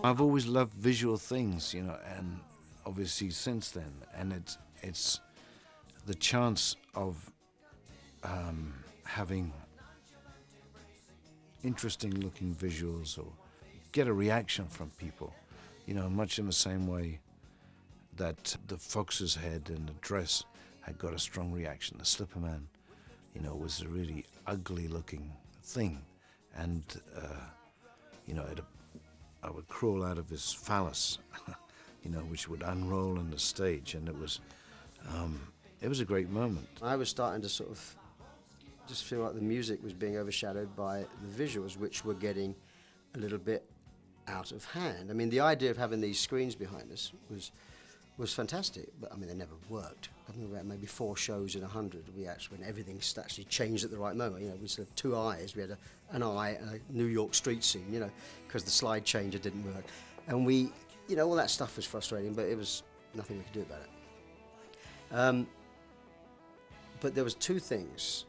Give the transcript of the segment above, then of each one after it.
I've always loved visual things, you know, and obviously since then, and it's the chance of having interesting looking visuals or get a reaction from people, you know, much in the same way that the Fox's head and the dress had got a strong reaction. The Slipper Man, you know, was a really ugly looking thing, and you know, I would crawl out of his phallus, you know, which would unroll on the stage, and it was a great moment. I was starting to sort of just feel like the music was being overshadowed by the visuals, which were getting a little bit out of hand. I mean, the idea of having these screens behind us was fantastic, but I mean, they never worked. I mean, we had maybe 4 shows in 100. When everything actually changed at the right moment. You know, we sort of 2 eyes. We had an eye and a New York street scene, you know, because the slide changer didn't work. And we, you know, all that stuff was frustrating, but it was nothing we could do about it. But there was 2 things.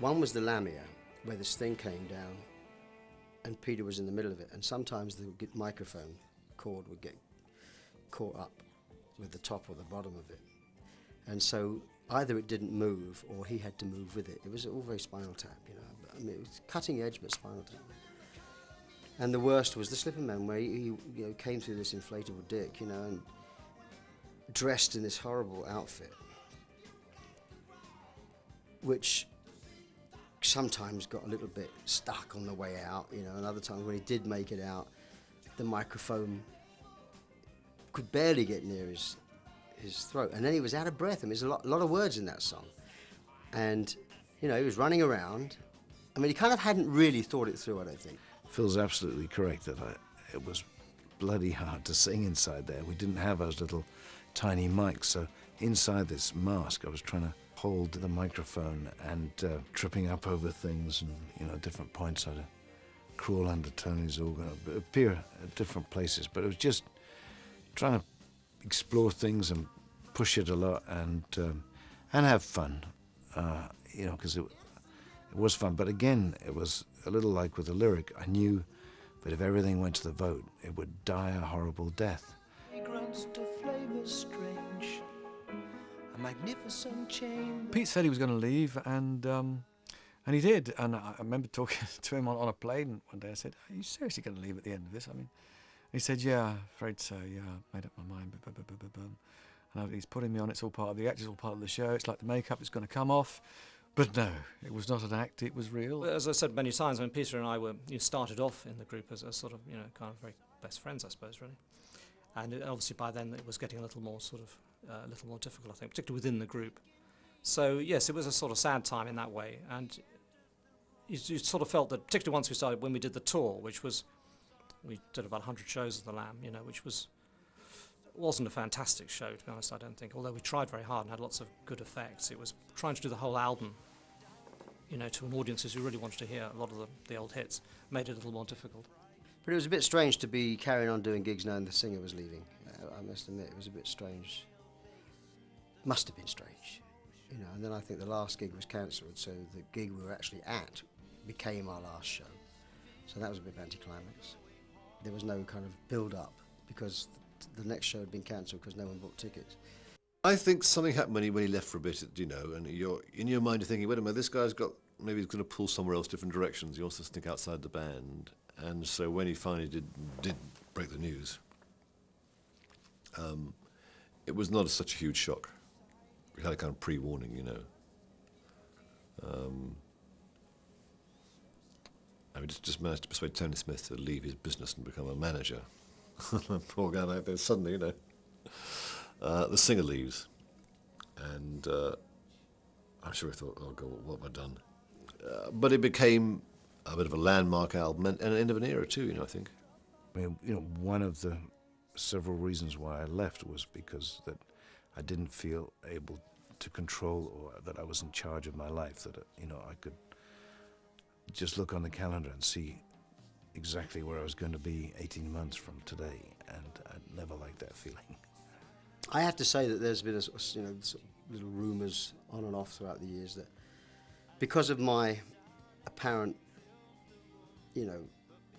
One was the Lamia, where this thing came down and Peter was in the middle of it, and sometimes the microphone cord would get caught up with the top or the bottom of it. And so either it didn't move or he had to move with it. It was all very Spinal Tap, you know. I mean, it was cutting edge, but Spinal Tap. And the worst was the Slipper Man, where he you know, came through this inflatable dick, you know, and dressed in this horrible outfit, which sometimes got a little bit stuck on the way out, you know, and other times when he did make it out, the microphone could barely get near his throat, and then he was out of breath. I mean, there's a lot of words in that song, and you know, he was running around. I mean, he kind of hadn't really thought it through, I don't think. Phil's absolutely correct that it was bloody hard to sing inside there. We didn't have those little tiny mics, so inside this mask I was trying to hold the microphone and tripping up over things, and you know, different points I'd crawl under Tony's organ, appear at different places, but it was just trying to explore things and push it a lot, and have fun, you know, because it was fun. But again, it was a little like with the lyric. I knew that if everything went to the vote, it would die a horrible death. A magnificent change. Pete said he was going to leave, and he did. And I remember talking to him on a plane one day. I said, "Are you seriously going to leave at the end of this?" I mean, he said, "Yeah, afraid so. Yeah, I made up my mind." And he's putting me on. It's all part of the act. It's all part of the show. It's like the makeup is going to come off. But no, it was not an act. It was real. As I said many times, when Peter and I started off in the group as sort of, you know, kind of very best friends, I suppose, really. And obviously by then it was getting a little more a little more difficult, I think, particularly within the group. So yes, it was a sort of sad time in that way, and you sort of felt that, particularly once we started, when we did the tour, which was, we did about 100 shows of the Lamb, you know, which wasn't a fantastic show, to be honest, I don't think, although we tried very hard and had lots of good effects. It was trying to do the whole album, you know, to an audiences who really wanted to hear a lot of the old hits, made it a little more difficult. But it was a bit strange to be carrying on doing gigs knowing the singer was leaving. I must admit, it was a bit strange. Must have been strange, you know. And then I think the last gig was cancelled, so the gig we were actually at became our last show. So that was a bit of anticlimax. There was no kind of build-up because the next show had been cancelled because no one bought tickets. I think something happened when he left for a bit, you know, and you're in your mind you're thinking, wait a minute, this guy's got, maybe he's going to pull somewhere else, different directions. He wants to think outside the band. And so when he finally did break the news, it was not such a huge shock. We had a kind of pre-warning, you know. I just managed to persuade Tony Smith to leave his business and become a manager. Poor guy out there, suddenly, you know. The singer leaves, and I'm sure he thought, oh God, what have I done? But it became a bit of a landmark album and an end of an era too, you know, I think. I mean, you know, one of the several reasons why I left was because that I didn't feel able to control, or that I was in charge of my life, that, you know, I could just look on the calendar and see exactly where I was going to be 18 months from today, and I never liked that feeling. I have to say that there's been a, you know, sort of little rumours on and off throughout the years that because of my apparent, you know,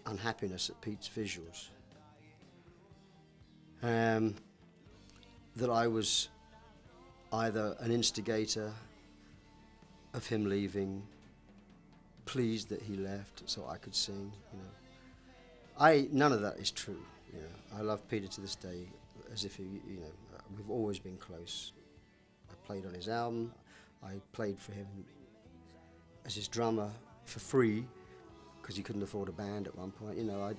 unhappiness at Pete's visuals, that I was either an instigator of him leaving, pleased that he left so I could sing, you know. None of that is true, you know. I love Peter to this day as if he, you know, we've always been close. I played on his album, I played for him as his drummer for free because he couldn't afford a band at one point, you know.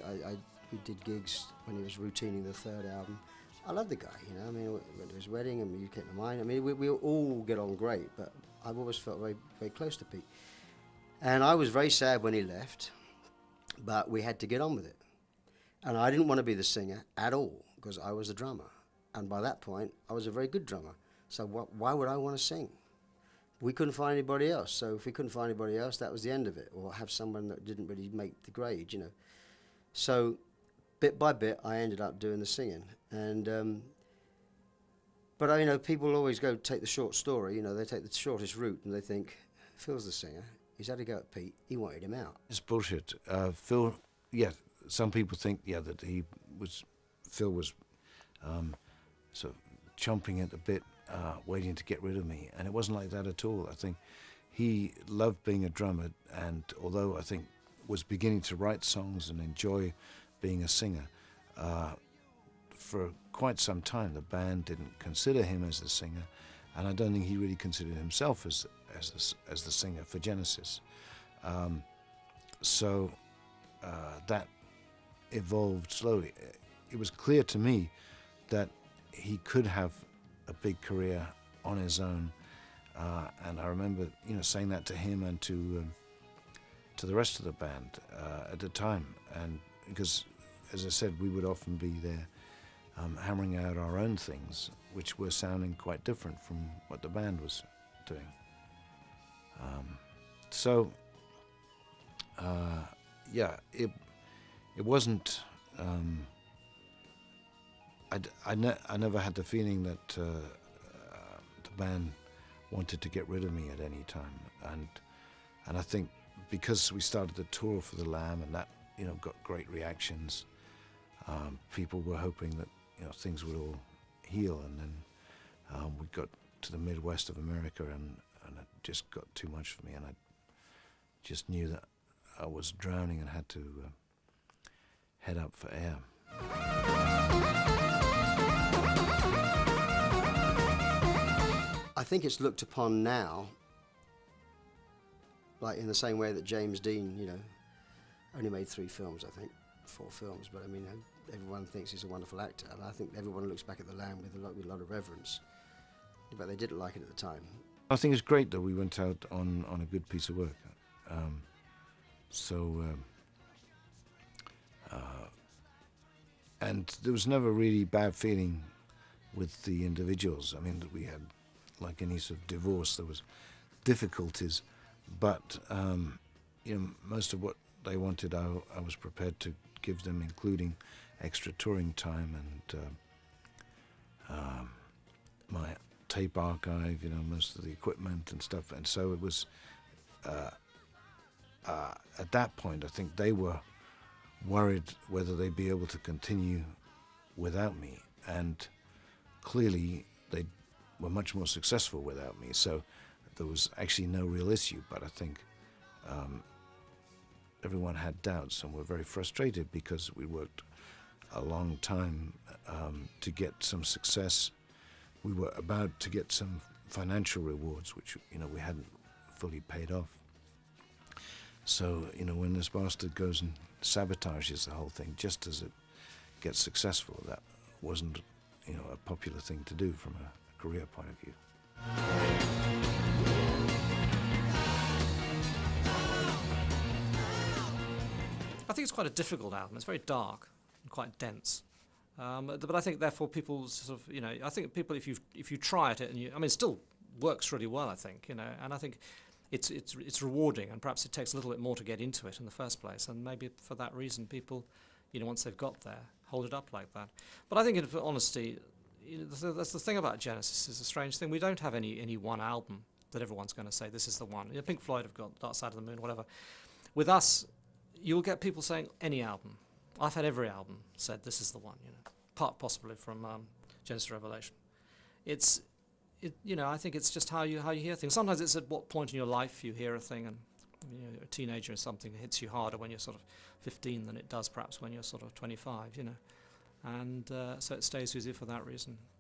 We did gigs when he was routining the third album. I love the guy, you know. I mean, went to his wedding and you kept in mind. I mean, we all get on great, but I've always felt very, very close to Pete. And I was very sad when he left, but we had to get on with it. And I didn't want to be the singer at all because I was the drummer. And by that point, I was a very good drummer. So why would I want to sing? We couldn't find anybody else. So if we couldn't find anybody else, that was the end of it. Or have someone that didn't really make the grade, you know. So bit by bit, I ended up doing the singing. And but you know, people always take the short story. You know, they take the shortest route, and they think Phil's the singer. He's had to go at Pete. He wanted him out. It's bullshit. Phil, yeah, some people think, yeah, that Phil was sort of chomping at the bit, waiting to get rid of me, and it wasn't like that at all. I think he loved being a drummer, and although I think was beginning to write songs and enjoy being a singer, for quite some time the band didn't consider him as the singer, and I don't think he really considered himself as the singer for Genesis. So that evolved slowly. It was clear to me that he could have a big career on his own, and I remember, you know, saying that to him and to the rest of the band at the time, and because, as I said, we would often be there hammering out our own things, which were sounding quite different from what the band was doing. Yeah, it wasn't. I never had the feeling that the band wanted to get rid of me at any time, and I think because we started the tour for the Lamb and that, you know, got great reactions, people were hoping that, you know, things would all heal, and then we got to the Midwest of America, and it just got too much for me, and I just knew that I was drowning and had to head up for air. I think it's looked upon now like in the same way that James Dean, you know, only made 3 films, I think, 4 films, but I mean, everyone thinks he's a wonderful actor, and I think everyone looks back at The Lamb with a lot of reverence, but they didn't like it at the time. I think it's great that we went out on a good piece of work. And there was never really bad feeling with the individuals. I mean, we had, like any sort of divorce, there was difficulties, but you know, most of what they wanted, I was prepared to give them, including extra touring time and my tape archive, you know, most of the equipment and stuff. And so it was, at that point, I think they were worried whether they'd be able to continue without me. And clearly they were much more successful without me. So there was actually no real issue, but I think everyone had doubts and were very frustrated because we worked a long time to get some success. We were about to get some financial rewards, which, you know, we hadn't fully paid off. So, you know, when this bastard goes and sabotages the whole thing just as it gets successful, that wasn't, you know, a popular thing to do from a career point of view. I think it's quite a difficult album. It's very dark and quite dense. But I think, therefore, people sort of, you know, I think people, if you try at it, and I mean, it still works really well, I think, you know, and I think it's rewarding, and perhaps it takes a little bit more to get into it in the first place, and maybe for that reason, people, you know, once they've got there, hold it up like that. But I think, in honesty, you know, that's the thing about Genesis. Is a strange thing. We don't have any one album that everyone's going to say this is the one. You know, Pink Floyd have got Dark Side of the Moon, whatever. With us, you'll get people saying any album. I've had every album said this is the one, you know. possibly from Genesis to Revelation. I think it's just how you hear things. Sometimes it's at what point in your life you hear a thing, and you're a teenager or something, it hits you harder when you're sort of 15 than it does perhaps when you're sort of 25, and so it stays with you for that reason.